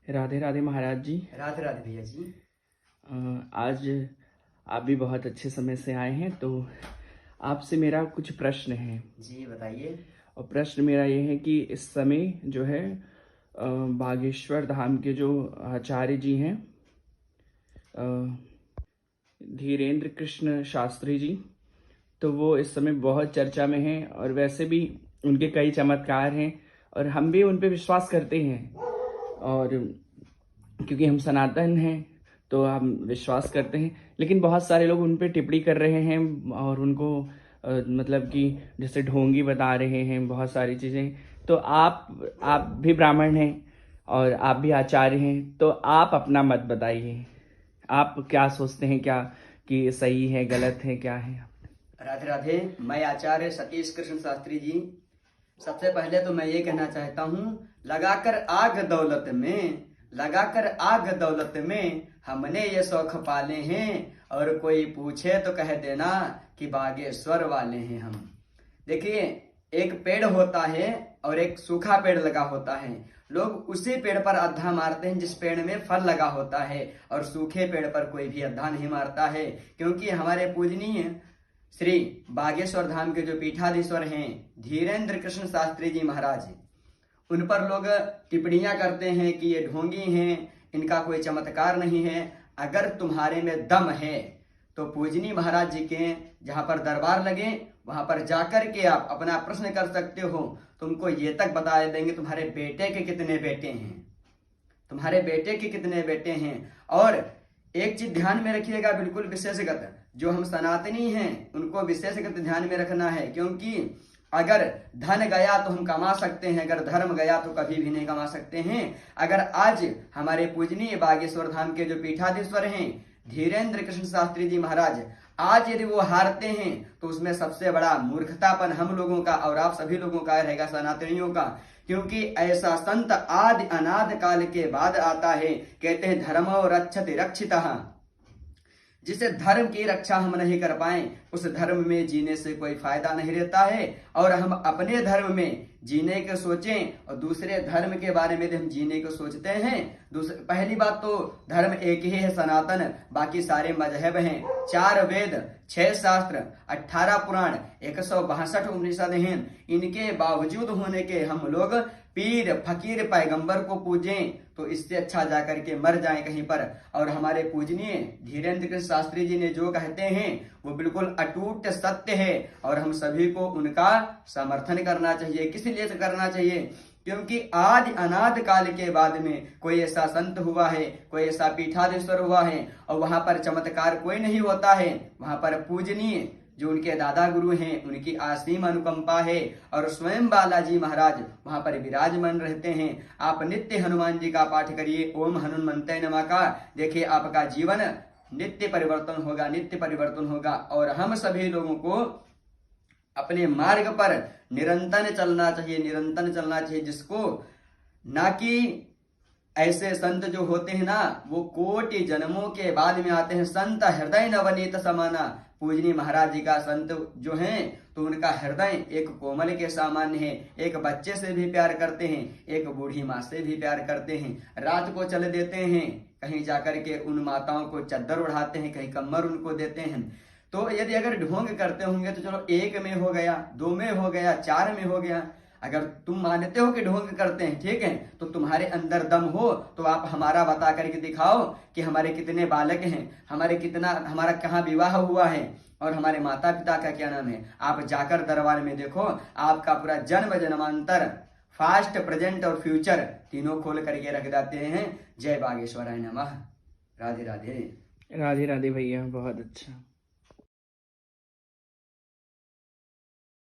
राधे राधे महाराज जी। राधे राधे भैया जी। आज आप भी बहुत अच्छे समय से आए हैं, तो आपसे मेरा कुछ प्रश्न है। जी बताइए। और प्रश्न मेरा ये है कि इस समय जो है बागेश्वर धाम के जो आचार्य जी हैं, धीरेन्द्र कृष्ण शास्त्री जी, तो वो इस समय बहुत चर्चा में हैं और वैसे भी उनके कई चमत्कार हैं और हम भी उन पे विश्वास करते हैं। और क्योंकि हम सनातन हैं तो हम विश्वास करते हैं, लेकिन बहुत सारे लोग उन पे टिप्पणी कर रहे हैं और उनको मतलब कि जैसे ढोंगी बता रहे हैं बहुत सारी चीज़ें। तो आप भी ब्राह्मण हैं और आप भी आचार्य हैं, तो आप अपना मत बताइए। आप क्या सोचते हैं, क्या कि सही है, गलत है, क्या है? राधे राधे। मैं आचार्य सतीश कृष्ण शास्त्री जी। सबसे पहले तो मैं ये कहना चाहता हूँ, लगाकर आग दौलत में हमने ये शौक पाले हैं, और कोई पूछे तो कह देना कि बागेश्वर वाले हैं हम। देखिए, एक पेड़ होता है और एक सूखा पेड़ लगा होता है। लोग उसी पेड़ पर अद्धा मारते हैं जिस पेड़ में फल लगा होता है, और सूखे पेड़ पर कोई भी अद्धा नहीं मारता है। क्योंकि हमारे पूजनीय श्री बागेश्वर धाम के जो पीठाधीश्वर हैं धीरेन्द्र कृष्ण शास्त्री जी महाराज, उन पर लोग टिप्पणियां करते हैं कि ये ढोंगी हैं, इनका कोई चमत्कार नहीं है। अगर तुम्हारे में दम है तो पूजनी महाराज जी के जहां पर दरबार लगे वहां पर जाकर के आप अपना प्रश्न कर सकते हो। तुमको ये तक बता देंगे तुम्हारे बेटे के कितने बेटे हैं, तुम्हारे बेटे के कितने बेटे हैं। और एक चीज ध्यान में रखिएगा, बिल्कुल विशेषगत, जो हम सनातनी हैं उनको विशेषगत ध्यान में रखना है। क्योंकि अगर धन गया तो हम कमा सकते हैं, अगर धर्म गया तो कभी भी नहीं कमा सकते हैं। अगर आज हमारे पूजनीय बागेश्वर धाम के जो पीठाधीश्वर हैं धीरेन्द्र कृष्ण शास्त्री जी महाराज, आज यदि वो हारते हैं तो उसमें सबसे बड़ा मूर्खतापन हम लोगों का और आप सभी लोगों का रहेगा, सनातनियों का। क्योंकि ऐसा संत आदि अनाद काल के बाद आता है। कहते हैं धर्मो रक्षति रक्षितः, जिसे धर्म की रक्षा हम नहीं कर पाए उस धर्म में जीने से कोई फायदा नहीं रहता है। और हम अपने धर्म में जीने के सोचें और दूसरे धर्म के बारे में हम जीने को सोचते हैं। पहली बात तो धर्म एक ही है सनातन, बाकी सारे मजहब हैं। 4 वेद, 6 शास्त्र, 18 पुराण, 162 उपनिषद हैं। इनके बावजूद होने के हम लोग पीर फकीर पैगंबर को पूजें तो इससे अच्छा जाकर के मर जाएं कहीं पर। और हमारे पूजनीय धीरेन्द्र कृष्ण शास्त्री जी ने जो कहते हैं वो बिल्कुल अटूट सत्य है, और हम सभी को उनका समर्थन करना चाहिए। किस लिए करना चाहिए? क्योंकि आदि अनाद काल के बाद में कोई ऐसा संत हुआ है, कोई ऐसा पीठाधीश्वर हुआ है, और वहां पर चमत्कार कोई नहीं होता है। वहां पर पूजनीय जो उनके दादा गुरु हैं उनकी असीम अनुकंपा है, और स्वयं बालाजी महाराज वहां पर विराजमान रहते हैं। आप नित्य हनुमान जी का पाठ करिए, ओम हनुमंते नमः का। देखिए आपका जीवन नित्य परिवर्तन होगा, नित्य परिवर्तन होगा। और हम सभी लोगों को अपने मार्ग पर निरंतर चलना चाहिए, निरंतर चलना चाहिए। जिसको ना कि ऐसे संत जो होते हैं ना, वो कोटि जन्मों के बाद में आते हैं। संत हृदय नवनीत समाना, पूजनी महाराज जी का संत जो हैं तो उनका हृदय एक कोमल के सामान्य है। एक बच्चे से भी प्यार करते हैं, एक बूढ़ी माँ से भी प्यार करते हैं। रात को चल देते हैं, कहीं जाकर के उन माताओं को चद्दर उड़ाते हैं, कहीं कम्बल उनको देते हैं। तो यदि अगर ढोंग करते होंगे तो चलो 1 में हो गया, 2 में हो गया, 4 में हो गया। अगर तुम मानते हो कि ढोंग करते हैं, ठीक है, तो तुम्हारे अंदर दम हो तो आप हमारा बता करके दिखाओ कि हमारे कितने बालक हैं, हमारा कहाँ विवाह हुआ है, और हमारे माता पिता का क्या नाम है। आप जाकर दरबार में देखो, आपका पूरा जन्म जन्मांतर, फास्ट, प्रेजेंट और फ्यूचर तीनों खोल करके रख देते हैं। जय बागेश्वराय नमः। राधे राधे। राधे राधे भैया, बहुत अच्छा।